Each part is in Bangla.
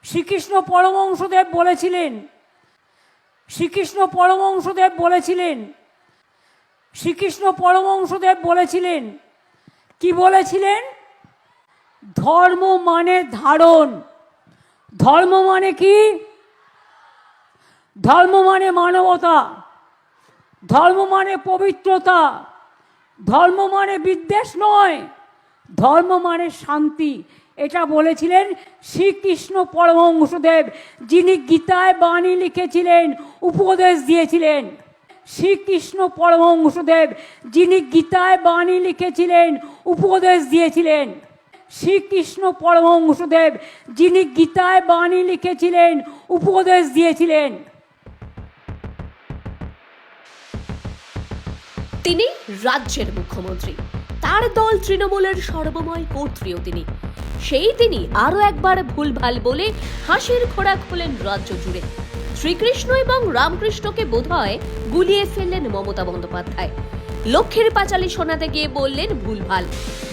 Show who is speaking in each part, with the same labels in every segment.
Speaker 1: শ্রীকৃষ্ণ পরমহংসদেব বলেছিলেন, শ্রীকৃষ্ণ পরমহংসদেব বলেছিলেন, শ্রীকৃষ্ণ পরমহংসদেব বলেছিলেন, কি বলেছিলেন? ধর্ম মানে ধারণ। ধর্ম মানে কি? ধর্ম মানে মানবতা, ধর্ম মানে পবিত্রতা, ধর্ম মানে বিদ্বেষ নয়, ধর্ম মানে শান্তি। এটা বলেছিলেন শ্রীকৃষ্ণ পরমহংসদেব, যিনি গীতায় বাণী লিখেছিলেন, উপদেশ দিয়েছিলেন। শ্রীকৃষ্ণ পরমহংসদেব, যিনি গীতায় বাণী লিখেছিলেন, উপদেশ দিয়েছিলেন। শ্রীকৃষ্ণ পরমহংসদেব, যিনি গীতায় বাণী লিখেছিলেন, উপদেশ দিয়েছিলেন।
Speaker 2: তিনি রাজ্যের মুখ্যমন্ত্রী, তার দল তৃণমূলের সর্বময় কর্ত্রীও তিনি। তিনি আরো একবার ভুলভাল বলে হাসির খোরাক হলেন রাজ্য জুড়ে। শ্রীকৃষ্ণ এবং রামকৃষ্ণকে বোধহয় গুলিয়ে ফেললেন মমতা বন্দ্যোপাধ্যায়। লক্ষ্মীর পাঁচালী শোনাতে গিয়ে বললেন ভুলভাল।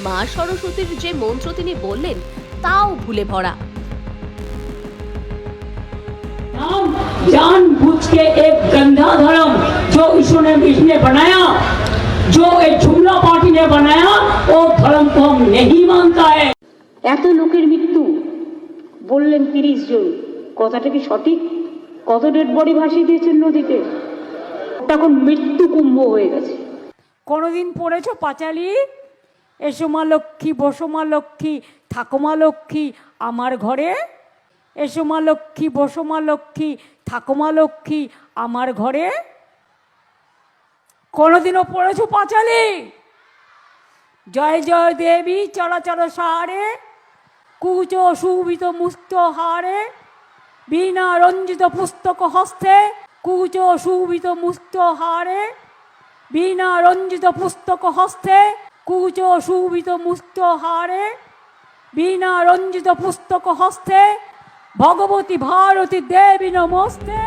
Speaker 2: মা সরস্বতীর যে মন্ত্র তিনি বললেন তাও ভুলে ভরা।
Speaker 1: जानबूझ के एक गंदा धर्म जो ईश्वर ने बनाया, जो एक जुमला पार्टी ने बनाया, वो धर्म को हम नहीं मानता है।
Speaker 3: এত লোকের মৃত্যু বললেন 30 জন, কথাটা কি সঠিক? কত ডেড বডি ভাসিয়ে দিয়েছেন নদীতে? তখন মৃত্যু কুম্ভ হয়ে গেছে।
Speaker 1: কোনোদিন পড়েছো পাঁচালী? এসো মা লক্ষ্মী, বসো মা লক্ষ্মী, থাকো মা লক্ষ্মী আমার ঘরে। এসো মা লক্ষ্মী, বসো মা লক্ষ্মী, থাকো মা লক্ষ্মী আমার ঘরে। কোনোদিনও পড়েছো পাঁচালী? জয় জয় দেবী চরাচর সারে, কুচ শোভিত মুক্ত হারে, বীণা রঞ্জিত পুস্তক হস্তে, কুচ শোভিত মুক্ত হারে, বীণা রঞ্জিত পুস্তক হস্তে, কুচ শোভিত মুক্ত হারে, বীণা রঞ্জিত পুস্তক হস্তে, ভগবতী ভারতী দেবী নমস্তে।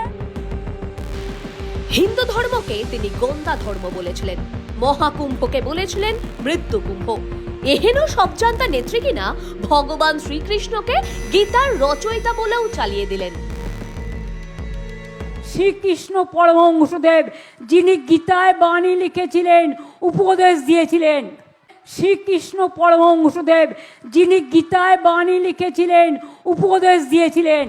Speaker 2: হিন্দু ধর্মকে তিনি গন্দা ধর্ম বলেছিলেন, মহাকুম্ভকে বলেছিলেন মৃত্যু কুম্ভ। এহেন সবজান্তা নেত্রী কিনা ভগবান শ্রীকৃষ্ণকে গীতার রচয়িতা বলেও চালিয়ে দিলেন।
Speaker 1: শ্রীকৃষ্ণ পরমহংসদেব, যিনি গীতায় বাণী লিখেছিলেন, উপদেশ দিয়েছিলেন। শ্রীকৃষ্ণ পরমহংসদেব, যিনি গীতায় বাণী লিখেছিলেন, উপদেশ দিয়েছিলেন।